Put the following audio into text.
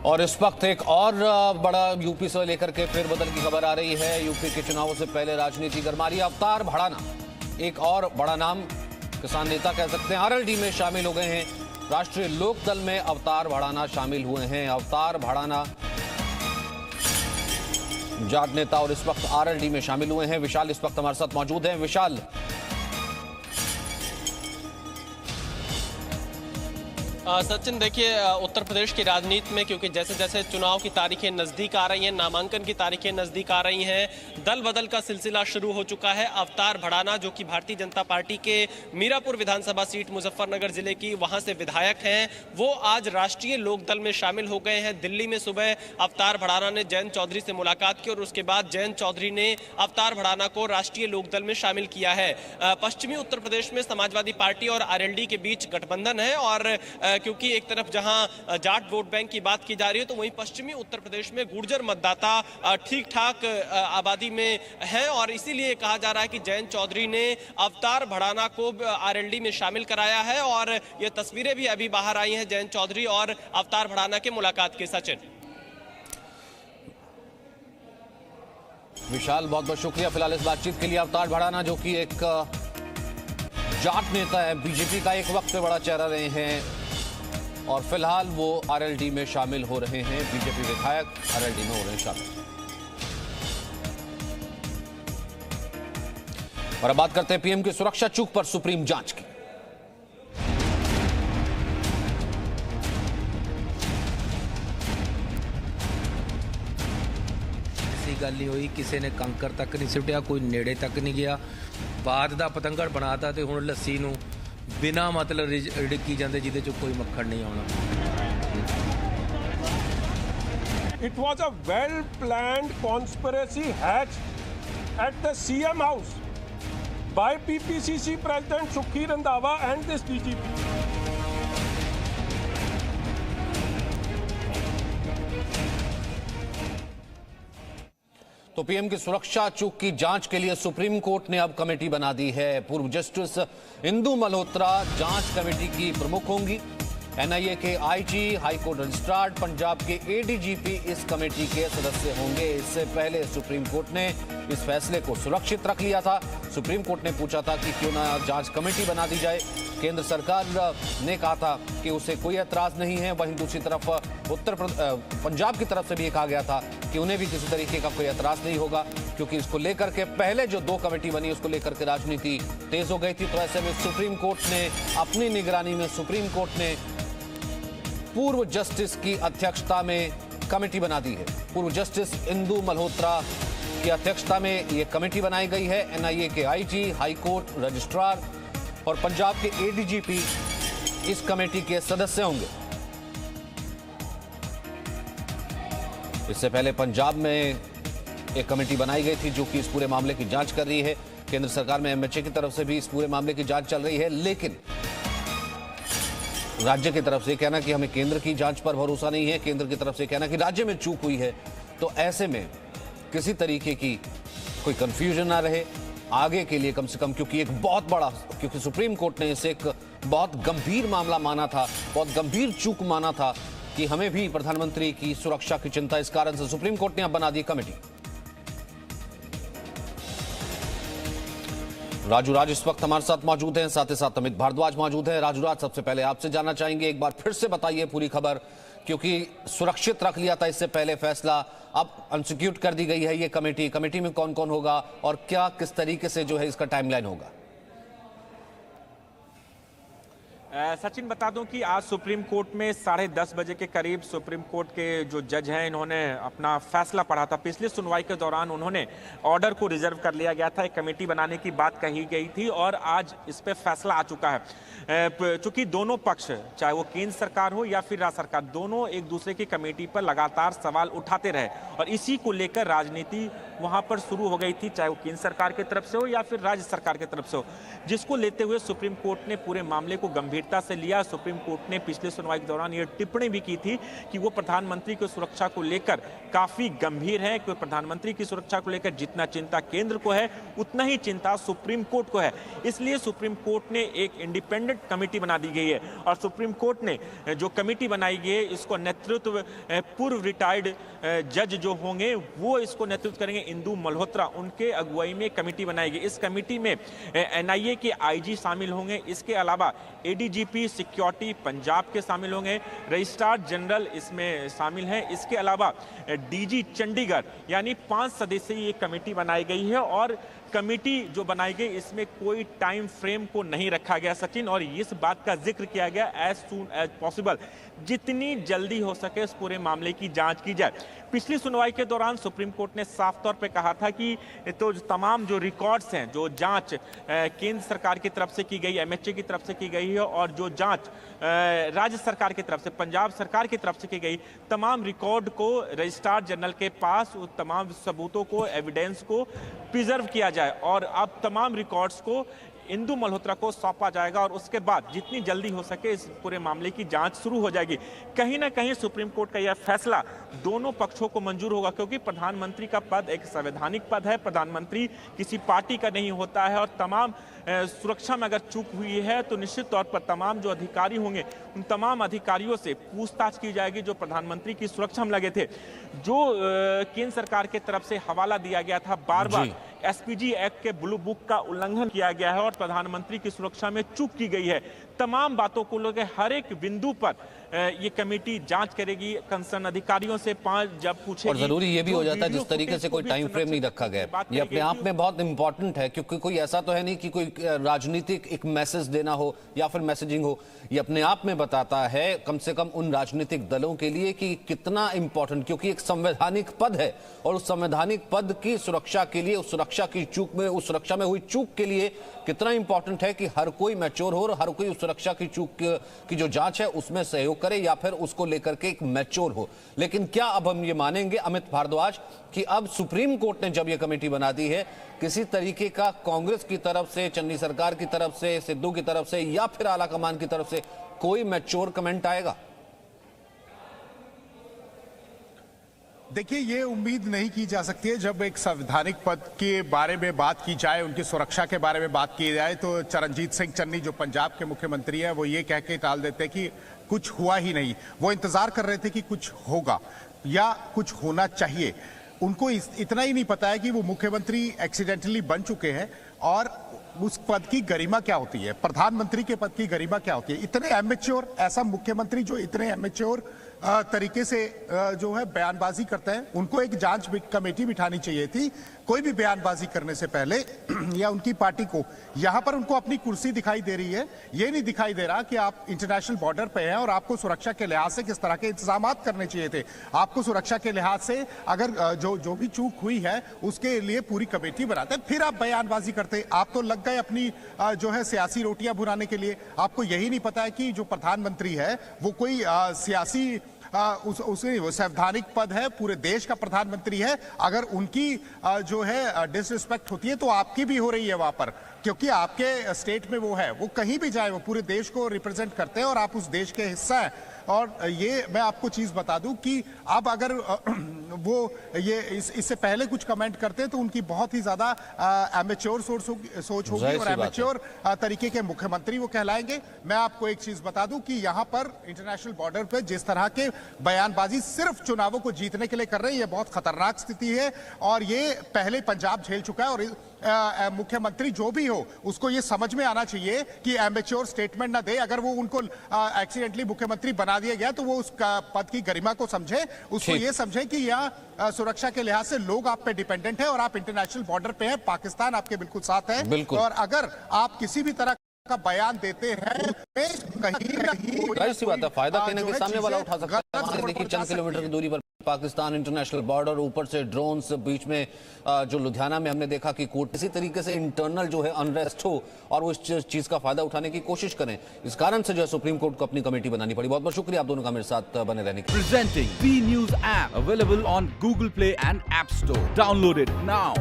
और इस वक्त एक और बड़ा यूपी से लेकर के फेरबदल की खबर आ रही है। यूपी के चुनावों से पहले राजनीति गरमा रही है। अवतार भड़ाना एक और बड़ा नाम, किसान नेता कह सकते हैं, आरएलडी में शामिल हो गए हैं। राष्ट्रीय लोकदल में अवतार भड़ाना शामिल हुए हैं। अवतार भड़ाना जाट नेता और इस वक्त आरएलडी में शामिल हुए हैं। विशाल इस वक्त हमारे साथ मौजूद हैं। विशाल, सचिन, देखिए उत्तर प्रदेश की राजनीति में क्योंकि जैसे जैसे चुनाव की तारीखें नजदीक आ रही हैं, नामांकन की तारीखें नजदीक आ रही हैं, दल बदल का सिलसिला शुरू हो चुका है। अवतार भड़ाना जो कि भारतीय जनता पार्टी के मीरापुर विधानसभा सीट मुजफ्फरनगर जिले की, वहां से विधायक हैं, वो आज राष्ट्रीय लोकदल में शामिल हो गए हैं। दिल्ली में सुबह अवतार भड़ाना ने जयंत चौधरी से मुलाकात की और उसके बाद जयंत चौधरी ने अवतार भड़ाना को राष्ट्रीय लोकदल में शामिल किया है। पश्चिमी उत्तर प्रदेश में समाजवादी पार्टी और आरएलडी के बीच गठबंधन है और क्योंकि एक तरफ जहां जाट वोट बैंक की बात की जा रही है, तो वहीं पश्चिमी उत्तर प्रदेश में गुर्जर मतदाता ठीक ठाक आबादी में है और इसीलिए कहा जा रहा है कि जयंत चौधरी ने अवतार भड़ाना को आरएलडी में शामिल कराया है और ये तस्वीरें भी अभी बाहर आई हैं जयंत चौधरी और अवतार भड़ाना के मुलाकात के। सचिन, विशाल, बहुत बहुत शुक्रिया फिलहाल इस बातचीत के लिए। अवतार भड़ाना जो कि एक जाट नेता है, बीजेपी का एक वक्त पे बड़ा चेहरा रहे हैं और फिलहाल वो आरएलडी में शामिल हो रहे हैं। बीजेपी विधायक आरएलडी में हो रहे हैं शामिल। और अब बात करते हैं पीएम की सुरक्षा चूक पर सुप्रीम जांच की। गल नहीं हुई, किसी ने कंकर तक नहीं सुटिया, कोई नेड़े तक नहीं गया। बाद दा पतंगड़ बनाता ते हुण लस्सी नूं बिना मतलब रिड़की जाते जिदे चो कोई मक्खन नहीं आना। It was a well-planned conspiracy hatched at the CM house by PPCC President Sukhi Randhawa and this DGP. तो पीएम की सुरक्षा चूक की जांच के लिए सुप्रीम कोर्ट ने अब कमेटी बना दी है। पूर्व जस्टिस इंदु मल्होत्रा जांच कमेटी की प्रमुख होंगी। एनआईए के आईजी, हाईकोर्ट रजिस्ट्रार, पंजाब के एडीजीपी इस कमेटी के सदस्य होंगे। इससे पहले सुप्रीम कोर्ट ने इस फैसले को सुरक्षित रख लिया था। सुप्रीम कोर्ट ने पूछा था कि क्यों ना जांच कमेटी बना दी जाए। केंद्र सरकार ने कहा था कि उसे कोई एतराज नहीं है। वहीं दूसरी तरफ पंजाब की तरफ से भी कहा गया था कि उन्हें भी किसी तरीके का कोई एतराज नहीं होगा, क्योंकि इसको लेकर के पहले जो 2 कमेटी बनी उसको लेकर के राजनीति तेज हो गई थी। तो ऐसे में सुप्रीम कोर्ट ने अपनी निगरानी में सुप्रीम कोर्ट ने पूर्व जस्टिस की अध्यक्षता में कमेटी बना दी है। पूर्व जस्टिस इंदु मल्होत्रा की अध्यक्षता में यह कमेटी बनाई गई है। एनआईए के आईजी, हाईकोर्ट रजिस्ट्रार और पंजाब के एडीजीपी इस कमेटी के सदस्य होंगे। इससे पहले पंजाब में एक कमेटी बनाई गई थी जो कि इस पूरे मामले की जांच कर रही है। केंद्र सरकार में एमएचए की तरफ से भी इस पूरे मामले की जांच चल रही है, लेकिन राज्य की तरफ से कहना कि हमें केंद्र की जांच पर भरोसा नहीं है, केंद्र की तरफ से कहना कि राज्य में चूक हुई है। तो ऐसे में किसी तरीके की कोई कंफ्यूजन ना रहे आगे के लिए, कम से कम, क्योंकि एक बहुत बड़ा, क्योंकि सुप्रीम कोर्ट ने इसे एक बहुत गंभीर मामला माना था, बहुत गंभीर चूक माना था कि हमें भी प्रधानमंत्री की सुरक्षा की चिंता। इस कारण से सुप्रीम कोर्ट ने अब बना दी कमेटी। राजू राज इस वक्त हमारे साथ मौजूद हैं, साथ ही साथ अमित भारद्वाज मौजूद हैं। राजू राज, सबसे पहले आपसे जानना चाहेंगे, एक बार फिर से बताइए पूरी खबर, क्योंकि सुरक्षित रख लिया था इससे पहले फैसला, अब अनसिक्योर्ड कर दी गई है ये कमेटी। कमेटी में कौन कौन होगा और क्या किस तरीके से जो है इसका टाइमलाइन होगा? सचिन, बता दूं कि आज सुप्रीम कोर्ट में 10:30 बजे के करीब सुप्रीम कोर्ट के जो जज हैं, इन्होंने अपना फैसला पढ़ा था। पिछली सुनवाई के दौरान उन्होंने ऑर्डर को रिजर्व कर लिया गया था, एक कमेटी बनाने की बात कही गई थी और आज इस पे फैसला आ चुका है। चूंकि दोनों पक्ष, चाहे वो केंद्र सरकार हो या फिर राज्य सरकार, दोनों एक दूसरे की कमेटी पर लगातार सवाल उठाते रहे और इसी को लेकर राजनीति वहां पर शुरू हो गई थी, चाहे वो केंद्र सरकार की तरफ से हो या फिर राज्य सरकार की तरफ से हो, जिसको लेते हुए सुप्रीम कोर्ट ने पूरे मामले को गंभीर गंभीरता से लिया। सुप्रीम कोर्ट ने पिछले सुनवाई के दौरान यह टिप्पणी भी की थी कि वो प्रधानमंत्री की सुरक्षा को लेकर काफी गंभीर है, कि प्रधानमंत्री की सुरक्षा को लेकर जितना चिंता केंद्र को है उतना ही चिंता सुप्रीम कोर्ट को है। इसलिए सुप्रीम कोर्ट ने एक इंडिपेंडेंट कमेटी बना दी गई है और सुप्रीम कोर्ट ने जो कमेटी बनाई गई है इसको नेतृत्व पूर्व रिटायर्ड जज जो होंगे वो इसको नेतृत्व करेंगे, इंदु मल्होत्रा, उनके अगुवाई में कमेटी बनाई गई। इस कमेटी में एनआईए के आईजी शामिल होंगे, इसके अलावा एडीजीपी सिक्योरिटी पंजाब के शामिल होंगे, रजिस्ट्रार जनरल इसमें शामिल हैं, इसके अलावा डीजी चंडीगढ़, यानी 5 सदस्यीय ये कमेटी बनाई गई है। और कमेटी जो बनाई गई इसमें कोई टाइम फ्रेम को नहीं रखा गया सचिन, और इस बात का जिक्र किया गया एज सून एज पॉसिबल, जितनी जल्दी हो सके इस पूरे मामले की जांच की जाए। पिछली सुनवाई के दौरान सुप्रीम कोर्ट ने साफ तौर पे कहा था कि तो तमाम जो रिकॉर्ड्स हैं, जो जांच केंद्र सरकार की तरफ से की गई, एमएचए की तरफ से की गई है और जो जांच राज्य सरकार की तरफ से, पंजाब सरकार की तरफ से की गई, तमाम रिकॉर्ड को रजिस्ट्रार जनरल के पास उस तमाम सबूतों को, एविडेंस को प्रिजर्व किया जाए और अब तमाम रिकॉर्ड्स को इंदु मल्होत्रा को सौंपा जाएगा और उसके बाद जितनी जल्दी हो सके इस पूरे मामले की जांच शुरू हो जाएगी। कहीं ना कहीं सुप्रीम कोर्ट का यह फैसला दोनों पक्षों को मंजूर होगा, क्योंकि प्रधानमंत्री का पद एक संवैधानिक पद है, प्रधानमंत्री किसी पार्टी का नहीं होता है और तमाम सुरक्षा में अगर चूक हुई है तो निश्चित तौर पर तमाम जो अधिकारी होंगे उन तमाम अधिकारियों से पूछताछ की जाएगी जो प्रधानमंत्री की सुरक्षा में लगे थे। जो केंद्र सरकार की तरफ से हवाला दिया गया था, बार बार एसपीजी एक्ट के ब्लू बुक का उल्लंघन किया गया है और प्रधानमंत्री की सुरक्षा में चूक की गई है, तमाम बातों को लेकर हर एक बिंदु पर ये कमेटी जांच करेगी, कंसर्न अधिकारियों से 5 जब पूछेगी। और जरूरी ये भी हो जाता है जिस तरीके से कोई टाइम फ्रेम नहीं रखा गया, ये अपने आप में बहुत इंपॉर्टेंट है, क्योंकि कोई ऐसा तो है नहीं कि कोई राजनीतिक एक मैसेज देना हो या फिर मैसेजिंग हो, ये अपने आप में बताता है कम से कम उन राजनीतिक दलों के लिए कि कितना इंपॉर्टेंट, क्योंकि एक संवैधानिक पद है और उस संवैधानिक पद की सुरक्षा के लिए, उस सुरक्षा की चूक में, उस सुरक्षा में हुई चूक के लिए कितना इंपॉर्टेंट है कि हर कोई मैच्योर हो और हर कोई उस सुरक्षा की चूक की जो जांच है उसमें सहयोग करे या फिर उसको लेकर के एक मैच्योर हो। लेकिन क्या अब हम ये मानेंगे अमित भारद्वाज कि अब सुप्रीम कोर्ट ने जब ये कमेटी बना दी है, किसी तरीके का कांग्रेस की तरफ से, चन्नी सरकार की तरफ से, सिद्धू की तरफ से या फिर आला कमान की तरफ से कोई मैच्योर कमेंट आएगा? देखिए, ये उम्मीद नहीं की जा सकती है जब एक संवैधानिक पद के बारे में बात की जाए, उनकी सुरक्षा के बारे में बात की जाए, तो चरणजीत सिंह चन्नी जो पंजाब के मुख्यमंत्री हैं वो ये कह के टाल देते हैं कि कुछ हुआ ही नहीं। वो इंतजार कर रहे थे कि कुछ होगा या कुछ होना चाहिए। उनको इतना ही नहीं पता है कि वो मुख्यमंत्री एक्सीडेंटली बन चुके हैं और उस पद की गरिमा क्या होती है, प्रधानमंत्री के पद की गरिमा क्या होती है। इतने एमेच्योर, ऐसा मुख्यमंत्री जो इतने एमेच्योर तरीके से जो है बयानबाजी करते हैं, उनको एक जांच कमेटी बिठानी चाहिए थी कोई भी बयानबाजी करने से पहले या उनकी पार्टी को। यहां पर उनको अपनी कुर्सी दिखाई दे रही है, ये नहीं दिखाई दे रहा कि आप इंटरनेशनल बॉर्डर पे हैं और आपको सुरक्षा के लिहाज से किस तरह के इंतजाम करने चाहिए थे। आपको सुरक्षा के लिहाज से अगर जो भी चूक हुई है उसके लिए पूरी कमेटी बनाते, फिर आप बयानबाजी करते। आप तो लग गए अपनी जो है सियासी रोटियां भुनाने के लिए। आपको यही नहीं पता है कि जो प्रधानमंत्री है वो कोई सियासी उसने वो संवैधानिक पद है, पूरे देश का प्रधानमंत्री है। अगर उनकी जो है डिसरिस्पेक्ट होती है तो आपकी भी हो रही है वहां पर, क्योंकि आपके स्टेट में वो है, वो कहीं भी जाए वो पूरे देश को रिप्रेजेंट करते हैं और आप उस देश के हिस्सा हैं। और ये मैं आपको चीज बता दूं कि अब अगर वो ये इससे पहले कुछ कमेंट करते तो उनकी बहुत ही ज्यादा एमेच्योर सोच होगी और एमेच्योर तरीके के मुख्यमंत्री वो कहलाएंगे। मैं आपको एक चीज बता दूं कि यहाँ पर इंटरनेशनल बॉर्डर पे जिस तरह के बयानबाजी सिर्फ चुनावों को जीतने के लिए कर रहे हैं, ये बहुत खतरनाक स्थिति है और ये पहले पंजाब झेल चुका है। और मुख्यमंत्री जो भी हो उसको ये समझ में आना चाहिए कि एमेच्योर स्टेटमेंट ना दे। अगर वो उनको एक्सीडेंटली मुख्यमंत्री बना दिया गया तो वो उस पद की गरिमा को समझे, उसको ये समझे कि यहाँ सुरक्षा के लिहाज से लोग आप पे डिपेंडेंट है और आप इंटरनेशनल बॉर्डर पे हैं, पाकिस्तान आपके बिल्कुल साथ है। और अगर आप किसी भी तरह का बयान देते हैं कहीं सी बात है, फायदा कहने के सामने वाला उठा सकता है। देखिए, चंद किलोमीटर की दूरी पर पाकिस्तान इंटरनेशनल बॉर्डर, ऊपर से ड्रोन्स, बीच में जो लुधियाना में हमने देखा कि कोर्ट इसी तरीके से इंटरनल जो है अनरेस्ट हो और वो इस चीज का फायदा उठाने की कोशिश करें। इस कारण से जो है सुप्रीम कोर्ट को अपनी कमेटी बनानी पड़ी। बहुत बहुत शुक्रिया आप दोनों का मेरे साथ बने रहने के लिए। Presenting B News app available on Google Play and App Store. Download it now.